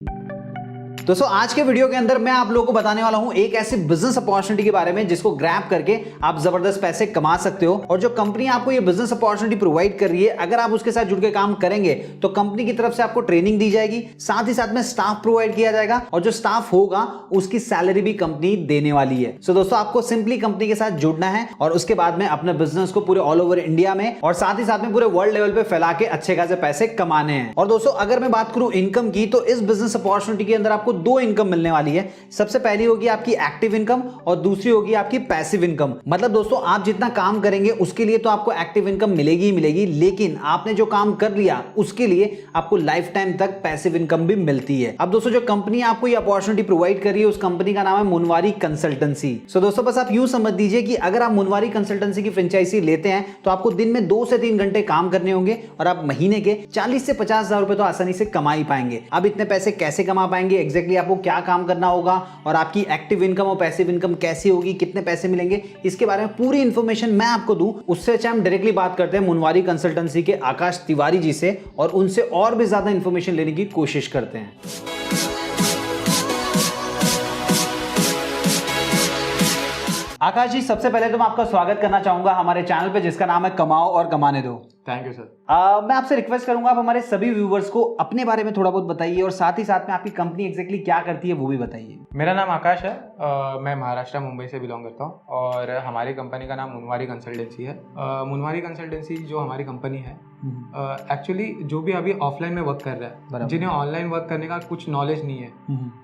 दोस्तों आज के वीडियो के अंदर मैं आप लोगों को बताने वाला हूं एक ऐसी बिजनेस अपॉर्चुनिटी के बारे में जिसको ग्रैब करके आप जबरदस्त पैसे कमा सकते हो। और जो कंपनी आपको ये बिजनेस अपॉर्चुनिटी प्रोवाइड कर रही है, अगर आप उसके साथ जुड़ के काम करेंगे तो कंपनी की तरफ से आपको ट्रेनिंग दी जाएगी, साथ ही साथ में स्टाफ प्रोवाइड किया जाएगा और जो स्टाफ होगा उसकी सैलरी भी कंपनी देने वाली है। सो दोस्तों आपको सिंपली कंपनी के साथ जुड़ना है और उसके बाद में अपने बिजनेस को पूरे ऑल ओवर इंडिया में और साथ ही साथ में पूरे वर्ल्ड लेवल पे फैला के अच्छे खासे पैसे कमाने हैं। और दोस्तों अगर मैं बात करूं इनकम की, तो इस बिजनेस अपॉर्चुनिटी के अंदर आपको दो इनकम मिलने वाली है। सबसे पहली होगी आपकी एक्टिव इनकम और दूसरी होगी आपकी पैसिव इनकम। मतलब दोस्तों आप जितना काम करेंगे उसके लिए तो आपको एक्टिव इनकम मिलेगी ही मिलेगी, लेकिन आपने जो काम कर लिया उसके लिए आपको लाइफ टाइम तक पैसिव इनकम भी मिलती है। अब दोस्तों जो कंपनी आपको ये अपॉर्चुनिटी प्रोवाइड कर रही है उस कंपनी का नाम है मुनवारी कंसल्टेंसी। सो दोस्तों बस आप यूं समझ दीजिए कि अगर आप मुनवारी कंसल्टेंसी की फ्रेंचाइजी लेते हैं तो आपको दिन में 2 से 3 घंटे काम करने होंगे और आप महीने के 40 से 50 हजार रुपए तो आसानी से कमा ही पाएंगे। अब इतने पैसे कैसे कमा पाएंगे, एग्जैक्टली आपको क्या काम करना होगा और आपकी एक्टिव इनकम और पैसिव इनकम कैसी होगी, कितने पैसे मिलेंगे, इसके बारे में पूरी इंफॉर्मेशन मैं आपको दूं। उससे अच्छा हम डायरेक्टली बात करते हैं मुनवारी कंसल्टेंसी के आकाश तिवारी जी से और उनसे और भी ज्यादा इंफॉर्मेशन लेने की कोशिश करते हैं। आकाश जी, सबसे पहले तो मैं आपका स्वागत करना चाहूंगा हमारे चैनल पे जिसका नाम है कमाओ और कमाने दो। Thank you sir. मैं आपसे रिक्वेस्ट करूंगा आप हमारे सभी व्यूवर्स को अपने बारे में थोड़ा बहुत बताइए और साथ ही साथ में आपकी कंपनी एग्जैक्टली क्या करती है वो भी बताइए। मेरा नाम आकाश है। मैं महाराष्ट्र मुंबई से बिलोंग करता हूँ और हमारी कंपनी का नाम मुनवारी कंसल्टेंसी है। मुनवारी कंसल्टेंसी जो हमारी कंपनी है एक्चुअली जो भी अभी ऑफलाइन में वर्क कर रहा है, जिन्हें ऑनलाइन वर्क करने का कुछ नॉलेज नहीं है,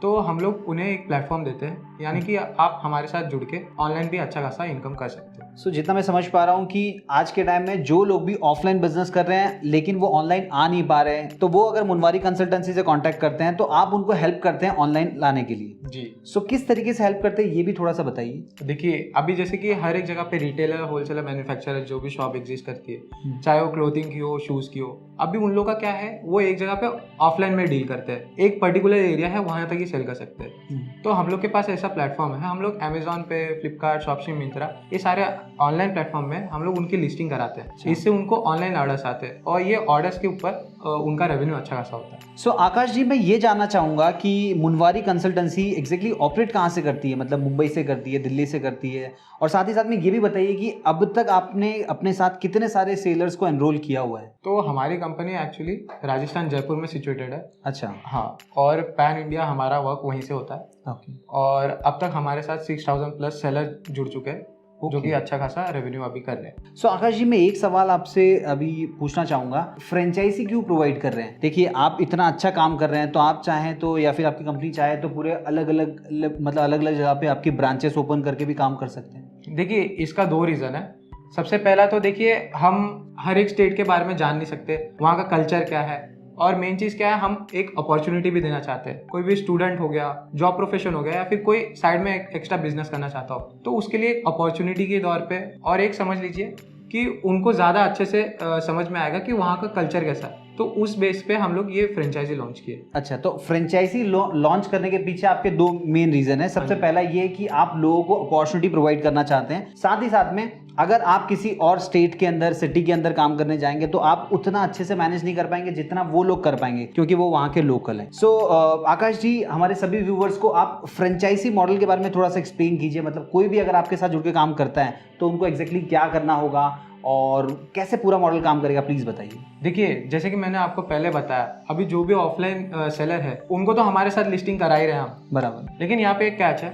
तो हम लोग उन्हें एक प्लेटफॉर्म देते हैं, यानी कि आप हमारे साथ जुड़ के ऑनलाइन भी अच्छा खासा इनकम कर सकते हैं। सो जितना मैं समझ पा रहा हूँ कि आज के टाइम में जो लोग भी ऑफलाइन बिजनेस कर रहे हैं लेकिन वो ऑनलाइन आ नहीं पा रहे हैं, तो वो अगर मुनवारी कंसल्टेंसी से कांटेक्ट करते हैं तो आप उनको हेल्प करते हैं ऑनलाइन लाने के लिए। जी। सो किस तरीके से हेल्प करते हैं ये भी थोड़ा सा बताइए। देखिए अभी जैसे कि हर एक जगह पे रिटेलर, होलसेलर, मैन्युफैक्चरर जो भी शॉप एग्जिस्ट करती है, चाहे वो क्लोथिंग की हो, शूज की हो, अभी उन लोगों का क्या है, वो एक जगह पे ऑफलाइन में डील करते हैं, एक पर्टिकुलर एरिया है वहां तक ही सेल कर सकते हैं। तो हम लोग के पास ऐसा प्लेटफॉर्म है, हम लोग अमेजॉन पे, फ्लिपकार्ट, शॉपसी, मिंत्रा, ये सारे ऑनलाइन प्लेटफॉर्म में हम लोग उनकी लिस्टिंग कराते हैं। इससे उनको ऑनलाइन ऑर्डर्स आते हैं और ये ऑर्डर्स के ऊपर उनका रेवेन्यू अच्छा खासा होता है। सो आकाश जी, मैं ये जानना चाहूंगा कि मुनवारी कंसल्टेंसी एग्जैक्टली ऑपरेट कहाँ से करती है, मतलब मुंबई से करती है, दिल्ली से करती है, और साथ ही साथ में ये भी बताइए कि अब तक आपने अपने साथ कितने सारे सेलर्स को एनरोल किया हुआ है। तो हमारी कंपनी एक्चुअली राजस्थान, जयपुर में सिचुएटेड है। अच्छा। हाँ, और पैन इंडिया हमारा वर्क वहीं से होता है। ओके। और अब तक हमारे साथ 6000 प्लस सेलर जुड़ चुके हैं, जो कि अच्छा खासा रेवेन्यू अभी कर रहे हैं। सो आकाश जी, मैं एक सवाल आपसे अभी पूछना चाहूंगा, फ्रेंचाइजी क्यों प्रोवाइड कर रहे हैं? देखिए आप इतना अच्छा काम कर रहे हैं तो आप चाहें तो, या फिर आपकी कंपनी चाहे तो पूरे अलग अलग जगह पे आपकी ब्रांचेस ओपन करके भी काम कर सकते हैं। देखिए इसका 2 रीज़न है। सबसे पहला तो देखिए हम हर एक स्टेट के बारे में जान नहीं सकते, वहाँ का कल्चर क्या है, और मेन चीज़ क्या है, हम एक अपॉर्चुनिटी भी देना चाहते हैं। कोई भी स्टूडेंट हो गया, जॉब प्रोफेशन हो गया, या फिर कोई साइड में एक्स्ट्रा बिजनेस करना चाहता हो, तो उसके लिए एक अपॉर्चुनिटी के तौर पे, और एक समझ लीजिए कि उनको ज़्यादा अच्छे से समझ में आएगा कि वहाँ का कल्चर कैसा है, तो उस बेस पे हम लोग ये फ्रेंचाइजी लॉन्च किए। अच्छा, तो फ्रेंचाइजी लॉन्च करने के पीछे आपके 2 मेन रीजन है। सबसे पहला ये कि आप लोगों को अपॉर्चुनिटी प्रोवाइड करना चाहते हैं, साथ ही साथ में अगर आप किसी और स्टेट के अंदर, सिटी के अंदर काम करने जाएंगे तो आप उतना अच्छे से मैनेज नहीं कर पाएंगे जितना वो लोग कर पाएंगे, क्योंकि वो वहाँ के लोकल हैं। सो आकाश जी, हमारे सभी व्यूवर्स को आप फ्रेंचाइजी मॉडल के बारे में थोड़ा सा एक्सप्लेन कीजिए। मतलब कोई भी अगर आपके साथ जुड़ के काम करता है तो उनको एग्जैक्टली क्या करना होगा और कैसे पूरा मॉडल काम करेगा, प्लीज बताइए। देखिए जैसे कि मैंने आपको पहले बताया, अभी जो भी ऑफलाइन सेलर है उनको तो हमारे साथ लिस्टिंग करा ही रहे हैं हम, बराबर। लेकिन यहाँ पे एक कैच है,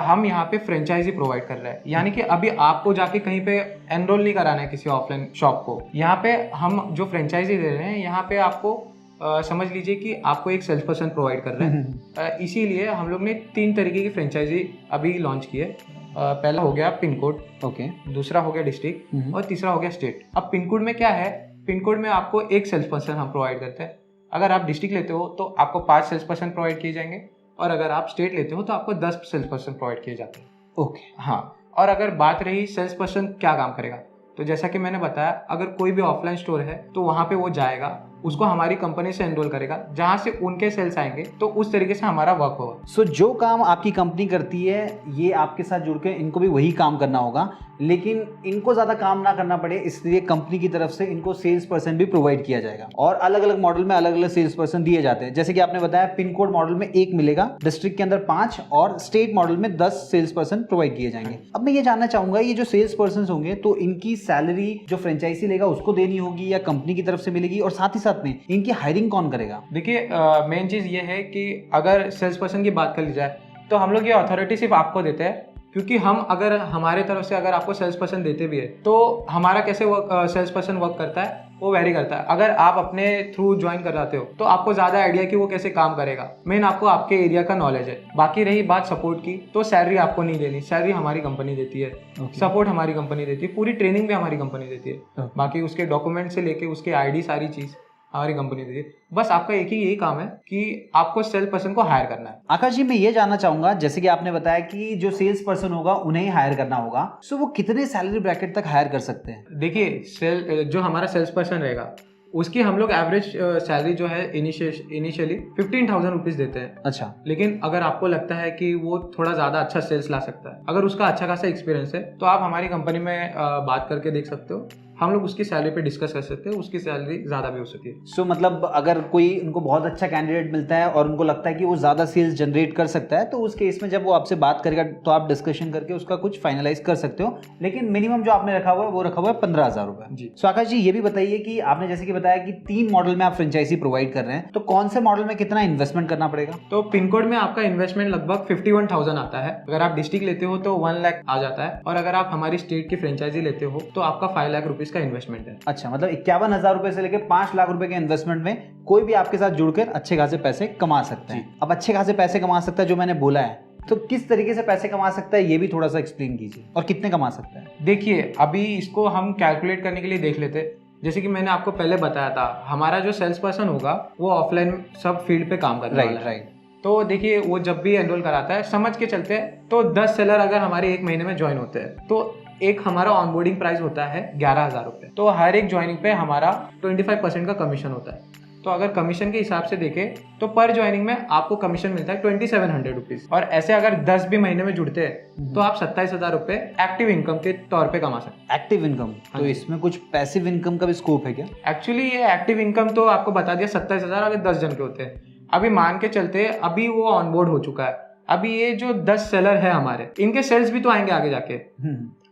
हम यहाँ पे फ्रेंचाइजी प्रोवाइड कर रहे हैं, यानी कि अभी आपको जाके कहीं पे एनरोल नहीं कराना है किसी ऑफलाइन शॉप को। यहाँ पे हम जो फ्रेंचाइजी दे रहे हैं, यहाँ पे आपको समझ लीजिए कि आपको एक सेल्स पर्सन प्रोवाइड कर रहे हैं। इसीलिए हम लोग ने 3 तरीके की फ्रेंचाइजी अभी लॉन्च की है। पहला हो गया पिन कोड, ओके, दूसरा हो गया डिस्ट्रिक्ट, और तीसरा हो गया स्टेट। अब पिन कोड में क्या है, पिन कोड में आपको एक सेल्स पर्सन हम प्रोवाइड करते हैं। अगर आप डिस्ट्रिक्ट लेते हो तो आपको 5 सेल्स पर्सन प्रोवाइड किए जाएंगे, और अगर आप स्टेट लेते हो तो आपको 10 सेल्स पर्सन प्रोवाइड किए जाते हैं। ओके। हाँ, और अगर बात रही सेल्स पर्सन क्या काम करेगा, तो जैसा कि मैंने बताया, अगर कोई भी ऑफलाइन स्टोर है तो वहाँ पे वो जाएगा, उसको हमारी कंपनी से एनरोल करेगा, जहां से उनके सेल्स आएंगे तो उस तरीके से हमारा वर्क होगा। सो जो काम आपकी कंपनी करती है ये आपके साथ जुड़ के इनको भी वही काम करना होगा, लेकिन इनको ज़्यादा काम ना करना पड़े इसलिए कंपनी की तरफ से इनको सेल्स पर्सन भी प्रोवाइड किया जाएगा। और अलग अलग मॉडल में अलग अलग सेल्स पर्सन दिए जाते हैं। जैसे कि आपने बताया पिन कोड मॉडल में 1 मिलेगा, डिस्ट्रिक्ट के अंदर 5 और स्टेट मॉडल में 10 सेल्स पर्सन प्रोवाइड किए जाएंगे। अब मैं ये जानना चाहूंगा ये जो सेल्स पर्सन होंगे तो इनकी सैलरी जो फ्रेंचाइजी लेगा उसको देनी होगी या कंपनी की तरफ से मिलेगी, और साथ ही साथ में इनकी हायरिंग कौन करेगा? देखिए मेन चीज़ ये है कि अगर सेल्स पर्सन की बात कर ली जाए तो हम लोग ये अथॉरिटी सिर्फ आपको देते हैं, क्योंकि हम अगर हमारे तरफ से अगर आपको सेल्स पर्सन देते भी है तो हमारा कैसे सेल्स पर्सन वर्क करता है वो वेरी करता है। अगर आप अपने थ्रू ज्वाइन कराते हो तो आपको ज़्यादा आइडिया कि वो कैसे काम करेगा। मेन आपको आपके एरिया का नॉलेज है। बाकी रही बात सपोर्ट की, तो सैलरी आपको नहीं देनी, सैलरी हमारी कंपनी देती है, सपोर्ट हमारी कंपनी देती है, पूरी ट्रेनिंग भी हमारी कंपनी देती है। बाकी उसके डॉक्यूमेंट से लेके उसके आईडी सारी चीज़ हमारी कंपनी देती है। बस आपका एक ही यही काम है कि आपको सेल्स पर्सन को हायर करना है। आकाश जी मैं ये जानना चाहूंगा, जैसे कि आपने बताया कि जो सेल्स पर्सन होगा उन्हें ही हायर करना होगा, सो वो कितने सैलरी ब्रैकेट तक हायर कर सकते हैं? देखिए जो हमारा सेल्स पर्सन रहेगा उसकी हम लोग एवरेज सैलरी जो है इनिशियली 15,000 रुपीज़ देते हैं। अच्छा। लेकिन अगर आपको लगता है कि वो थोड़ा ज़्यादा अच्छा सेल्स ला सकता है, अगर उसका अच्छा खासा एक्सपीरियंस है, तो आप हमारी कंपनी में बात करके देख सकते हो। हम लोग उसकी सैलरी पे डिस्कस कर सकते हैं, उसकी सैलरी ज़्यादा भी हो सकती है। सो मतलब अगर कोई उनको बहुत अच्छा कैंडिडेट मिलता है और उनको लगता है कि वो ज़्यादा सेल्स जनरेट कर सकता है तो उस केस में जब वो आपसे बात करेगा तो आप डिस्कशन करके उसका कुछ फाइनलाइज कर सकते हो। लेकिन मिनिमम जो आपने रखा हुआ है वो रखा हुआ है 15,000 रुपये जी। सो आकाश जी ये भी बताइए कि आपने जैसे कि बताया कि 3 मॉडल में आप फ्रेंचाइजी प्रोवाइड कर रहे हैं, तो कौन से मॉडल में कितना इन्वेस्टमेंट करना पड़ेगा? तो पिन कोड में आपका इन्वेस्टमेंट लगभग 51,000 आता है। अगर आप डिस्ट्रिक्ट लेते हो तो 1 लाख आ जाता है, और अगर आप हमारी स्टेट की फ्रेंचाइजी लेते हो तो आपका 5 लाख रुपीज़ का इन्वेस्टमेंट है। अच्छा, मतलब 51,000 रुपए से लेकर 5 लाख रुपए के इन्वेस्टमेंट में कोई भी आपके साथ जुड़कर अच्छे खासे पैसे कमा सकते हैं। अब अच्छे खासे पैसे कमा सकता है जो मैंने बोला है, तो किस तरीके से पैसे कमा सकता है ये भी थोड़ा सा एक्सप्लेन कीजिए, और कितने कमा सकता है? देखिए अभी इसको हम कैलकुलेट करने के लिए देख लेते हैं। जैसे कि मैंने आपको पहले बताया था, हमारा जो सेल्स पर्सन होगा वो ऑफलाइन सब फील्ड पे काम करने वाला है। राइट। तो देखिए वो जब भी एनरोल कराता है, समझ के चलते हैं तो 10 सेलर अगर हमारे 1 महीने में ज्वाइन होते हैं तो एक हमारा ऑनबोर्डिंग प्राइस होता है 11,000 रुपये। तो हर एक ज्वाइनिंग पे हमारा 25% का कमीशन होता है। तो अगर कमीशन के हिसाब से देखें तो पर ज्वाइनिंग में आपको कमीशन मिलता है 2700 रुपीज़। और ऐसे अगर 10 भी महीने में जुड़ते हैं तो आप 27,000 रुपये एक्टिव इनकम के तौर पे कमा सकते हैं। Active income? तो इसमें कुछ पैसिव इनकम का भी स्कोप है क्या? एक्चुअली ये एक्टिव इनकम तो आपको बता दिया 27,000 अगर 10 जन के होते हैं। अभी मान के चलते अभी वो ऑनबोर्ड हो चुका है, अभी ये जो 10 सेलर है हमारे, इनके सेल्स भी तो आएंगे आगे जाके।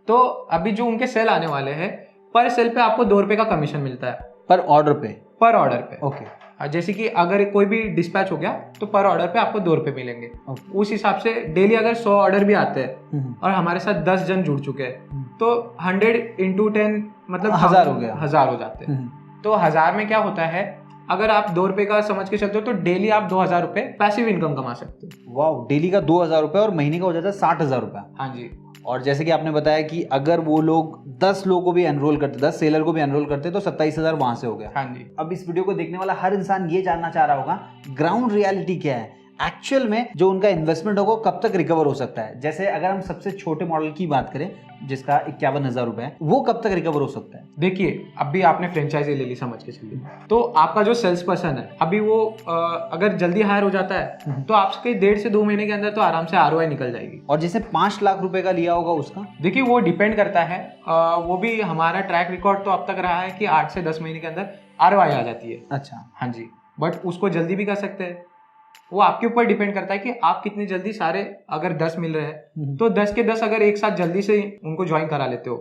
तो अभी जो उनके सेल आने वाले हैं, पर सेल पे आपको 2 रुपए का कमीशन मिलता है। पर ऑर्डर पे? पर ऑर्डर पे। ओके। जैसे कि अगर कोई भी डिस्पैच हो गया तो पर ऑर्डर पे आपको 2 रुपए मिलेंगे। उस हिसाब से डेली अगर 100 ऑर्डर भी आते हैं और हमारे साथ 10 जन जुड़ चुके हैं तो 100 × 10 मतलब 1000 हो गया, 1000 हो जाते हैं। तो 1000 में क्या होता है, अगर आप 2 रुपए का समझ के चलते हो तो डेली आप 2,000 रुपए पैसिव इनकम कमा सकते हो। वाह, डेली का 2,000 रुपए और महीने का हो जाता है 60,000 रुपए। हाँ जी। और जैसे कि आपने बताया कि अगर वो लोग 10 लोगों को भी एनरोल करते, 10 सेलर को भी एनरोल करते तो 27,000 वहां से हो गया। हाँ जी। अब इस वीडियो को देखने वाला हर इंसान ये जानना चाह रहा होगा ग्राउंड रियलिटी क्या है, एक्चुअल में जो उनका इन्वेस्टमेंट होगा कब तक रिकवर हो सकता है। जैसे अगर हम सबसे छोटे मॉडल की बात करें जिसका 51,000 रुपए है, वो कब तक रिकवर हो सकता है? देखिए अभी आपने फ्रेंचाइजी ले ली समझ के चलिए, तो आपका जो सेल्स पर्सन है अभी वो अगर जल्दी हायर हो जाता है तो आपके 1.5 से 2 महीने के अंदर तो आराम से ROI निकल जाएगी। और जैसे 5 लाख रुपए का लिया होगा उसका? देखिए वो डिपेंड करता है, वो भी हमारा ट्रैक रिकॉर्ड तो अब तक रहा है कि 8 से 10 महीने के अंदर ROI आ जाती है। अच्छा। हाँ जी, बट उसको जल्दी भी कर सकते हैं। वो आपके ऊपर डिपेंड करता है कि आप कितनी जल्दी सारे, अगर 10 मिल रहे हैं तो 10 के 10 अगर एक साथ जल्दी से उनको ज्वाइन करा लेते हो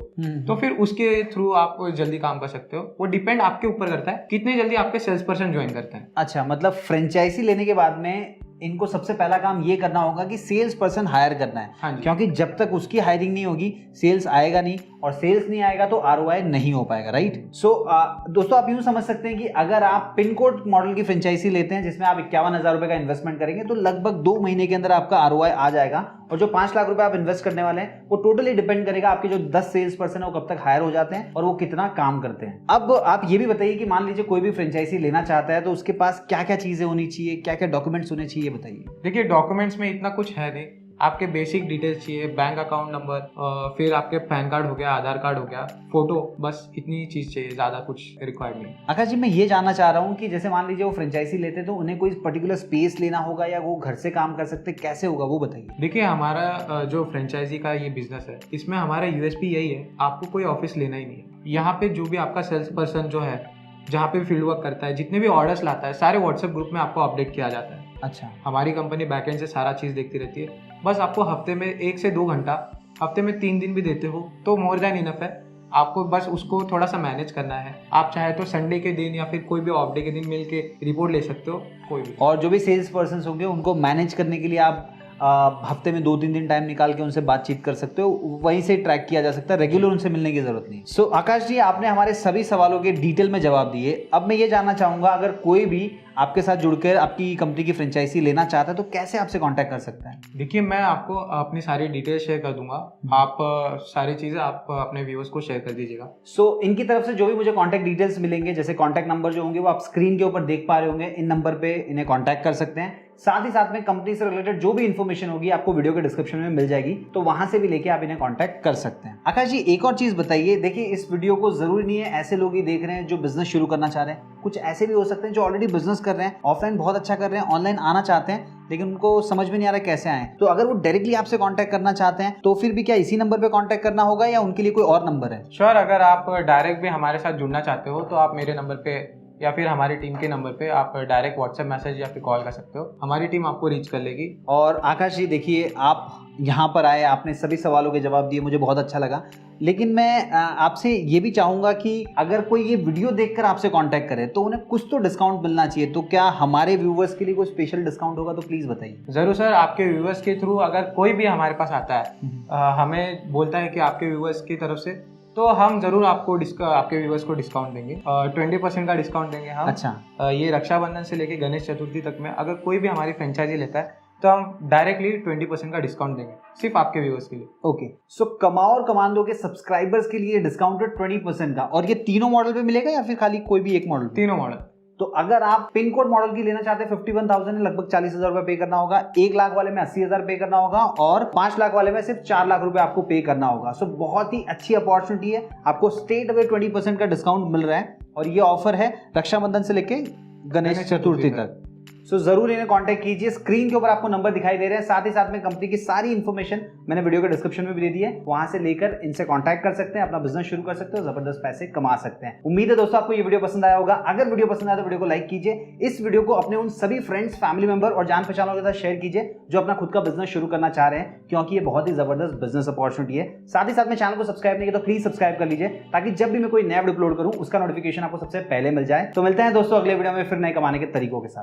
तो फिर उसके थ्रू आप जल्दी काम कर सकते हो। वो डिपेंड आपके ऊपर करता है कितनी जल्दी आपके सेल्स पर्सन ज्वाइन करते हैं। अच्छा, मतलब फ्रेंचाइजी लेने के बाद में इनको सबसे पहला काम ये करना होगा कि सेल्स पर्सन हायर करना है। हाँ, क्योंकि जब तक उसकी हायरिंग नहीं होगी सेल्स आएगा नहीं, और सेल्स नहीं आएगा तो ROI नहीं हो पाएगा। राइट। सो दोस्तों आप यूं समझ सकते हैं कि अगर आप पिन कोड मॉडल की फ्रेंचाइजी लेते हैं जिसमें आप 51,000 रुपए का इन्वेस्टमेंट करेंगे तो लगभग 2 महीने के अंदर आपका ROI आ जाएगा। और जो 5 लाख रुपए आप इन्वेस्ट करने वाले हैं वो टोटली डिपेंड करेगा आपके जो 10 सेल्स पर्सन है वो कब तक हायर हो जाते हैं और वो कितना काम करते हैं। अब आप ये भी बताइए कि मान लीजिए कोई भी फ्रेंचाइजी लेना चाहता है तो उसके पास क्या क्या चीजें होनी चाहिए, क्या क्या डॉक्यूमेंट्स होने चाहिए, बताइए। देखिए डॉक्यूमेंट्स में इतना कुछ है नहीं, आपके बेसिक डिटेल्स चाहिए, बैंक अकाउंट नंबर, फिर आपके पैन कार्ड हो गया, आधार कार्ड हो गया, फोटो, बस इतनी चीज चाहिए, ज्यादा कुछ रिक्वायर्ड नहीं। आकाश जी, मैं ये जानना चाह रहा हूँ कि जैसे मान लीजिए वो फ्रेंचाइजी लेते हैं तो उन्हें कोई पर्टिकुलर स्पेस लेना होगा या वो घर से काम कर सकते हैं, कैसे होगा वो बताइए। देखिए, हमारा जो फ्रेंचाइजी का ये बिजनेस है, इसमें हमारा यूएसपी यही है, आपको कोई ऑफिस लेना ही नहीं है। यहाँ पे जो भी आपका सेल्स पर्सन जो है, जहाँ पे फील्ड वर्क करता है, जितने भी ऑर्डर्स लाता है, सारे व्हाट्सएप ग्रुप में आपको अपडेट किया जाता है। अच्छा। हमारी कंपनी बैकएंड से सारा चीज़ देखती रहती है। बस आपको हफ्ते में 1 से 2 घंटा, हफ्ते में 3 दिन भी देते हो तो मोर देन इनफ है। आपको बस उसको थोड़ा सा मैनेज करना है। आप चाहे तो संडे के दिन या फिर कोई भी ऑफ डे के दिन मिल के रिपोर्ट ले सकते हो, कोई भी। और जो भी सेल्स पर्सन होंगे उनको मैनेज करने के लिए आप हफ्ते में 2-3 दिन टाइम निकाल के उनसे बातचीत कर सकते हो, वहीं से ट्रैक किया जा सकता है, रेगुलर उनसे मिलने की जरूरत नहीं। सो आकाश जी, आपने हमारे सभी सवालों के डिटेल में जवाब दिए। अब मैं ये जानना चाहूंगा, अगर कोई भी आपके साथ जुड़कर आपकी कंपनी की फ्रेंचाइजी लेना चाहता है तो कैसे आपसे कांटेक्ट कर सकता है? देखिए, मैं आपको अपनी सारी डिटेल शेयर कर दूंगा। आप सारी चीज़ें आप अपने व्यूअर्स को शेयर कर दीजिएगा। सो इनकी तरफ से जो भी मुझे कांटेक्ट डिटेल्स मिलेंगे, जैसे कांटेक्ट नंबर जो होंगे वो आप स्क्रीन के ऊपर देख पा रहे होंगे, इन नंबर पे इन्हें कांटेक्ट कर सकते हैं। साथ ही साथ में कंपनी से रिलेटेड जो भी इन्फॉर्मेशन होगी आपको वीडियो के डिस्क्रिप्शन में मिल जाएगी, तो वहां से भी लेके आप इन्हें कांटेक्ट कर सकते हैं। आकाश जी, एक और चीज बताइए, देखिए इस वीडियो को जरूरी नहीं है ऐसे लोग ही देख रहे हैं जो बिजनेस शुरू करना चाह रहे हैं, कुछ ऐसे भी हो सकते हैं जो ऑलरेडी बिजनेस कर रहे हैं, ऑफलाइन बहुत अच्छा कर रहे हैं, ऑनलाइन आना चाहते हैं लेकिन उनको समझ में नहीं आ रहा कैसे आए। तो अगर वो डायरेक्टली आपसे कांटेक्ट करना चाहते हैं तो फिर भी क्या इसी नंबर पे कांटेक्ट करना होगा या उनके लिए कोई और नंबर है? श्योर, अगर आप डायरेक्ट भी हमारे साथ जुड़ना चाहते हो तो आप मेरे नंबर पे या फिर हमारी टीम के नंबर पे आप डायरेक्ट व्हाट्सएप मैसेज या फिर कॉल कर सकते हो, हमारी टीम आपको रीच कर लेगी। और आकाश जी, देखिए आप यहाँ पर आए, आपने सभी सवालों के जवाब दिए, मुझे बहुत अच्छा लगा। लेकिन मैं आपसे ये भी चाहूँगा कि अगर कोई ये वीडियो देखकर आपसे कांटेक्ट करे तो उन्हें कुछ तो डिस्काउंट मिलना चाहिए, तो क्या हमारे व्यूवर्स के लिए कोई स्पेशल डिस्काउंट होगा? तो प्लीज़ बताइए। ज़रूर सर, आपके व्यूवर्स के थ्रू अगर कोई भी हमारे पास आता है, हमें बोलता है कि आपके व्यूवर्स की तरफ से, तो हम जरूर आपको आपके व्यूवर्स को डिस्काउंट देंगे। 20% का डिस्काउंट देंगे हम। अच्छा। ये रक्षाबंधन से लेके गणेश चतुर्थी तक में अगर कोई भी हमारी फ्रेंचाइजी लेता है तो हम डायरेक्टली 20% का डिस्काउंट देंगे, सिर्फ आपके व्यूअर्स के लिए। ओके, सो कमाओ और कमांडो के सब्सक्राइबर्स के लिए डिस्काउंटेड 20% का। और ये तीनों मॉडल पे मिलेगा या फिर खाली कोई भी एक मॉडल? तीनों मॉडल। तो अगर आप पिन कोड मॉडल की लेना चाहते हैं 51,000 में लगभग 40,000 रुपए पे करना होगा, 1 लाख वाले में 80,000 पे करना होगा और 5 लाख वाले में सिर्फ 4 लाख रुपए आपको पे करना होगा। सो बहुत ही अच्छी अपॉर्चुनिटी है, आपको स्ट्रेट अवे 20% का डिस्काउंट मिल रहा है और ये ऑफर है रक्षाबंधन से लेके गणेश चतुर्थी तक। सो जरूर इन्हें कांटेक्ट कीजिए। स्क्रीन के ऊपर आपको नंबर दिखाई दे रहे हैं, साथ ही साथ में कंपनी की सारी इन्फॉर्मेशन मैंने वीडियो के डिस्क्रिप्शन में भी दे दी है, वहां से लेकर इनसे कांटेक्ट कर सकते हैं, अपना बिजनेस शुरू कर सकते हो, जबरदस्त पैसे कमा सकते हैं। उम्मीद है दोस्तों आपको ये वीडियो पसंद आया होगा। अगर वीडियो पसंद आया तो वीडियो को लाइक कीजिए, इस वीडियो को अपने उन सभी फ्रेंड्स, फैमिली मेंबर और जान पहचानों के साथ शेयर कीजिए जो अपना खुद का बिजनेस शुरू करना चाह रहे हैं, क्योंकि ये बहुत ही जबरदस्त बिजनेस अपॉर्चुनिटी है। साथ ही साथ में चैनल को सब्सक्राइब नहीं किया तो प्लीज सब्सक्राइब कर लीजिए, ताकि जब भी मैं कोई नया वीडियो अपलोड करूं उसका नोटिफिकेशन आपको सबसे पहले मिल जाए। तो मिलते हैं दोस्तों अगले वीडियो में फिर नए कमाने के तरीकों के साथ।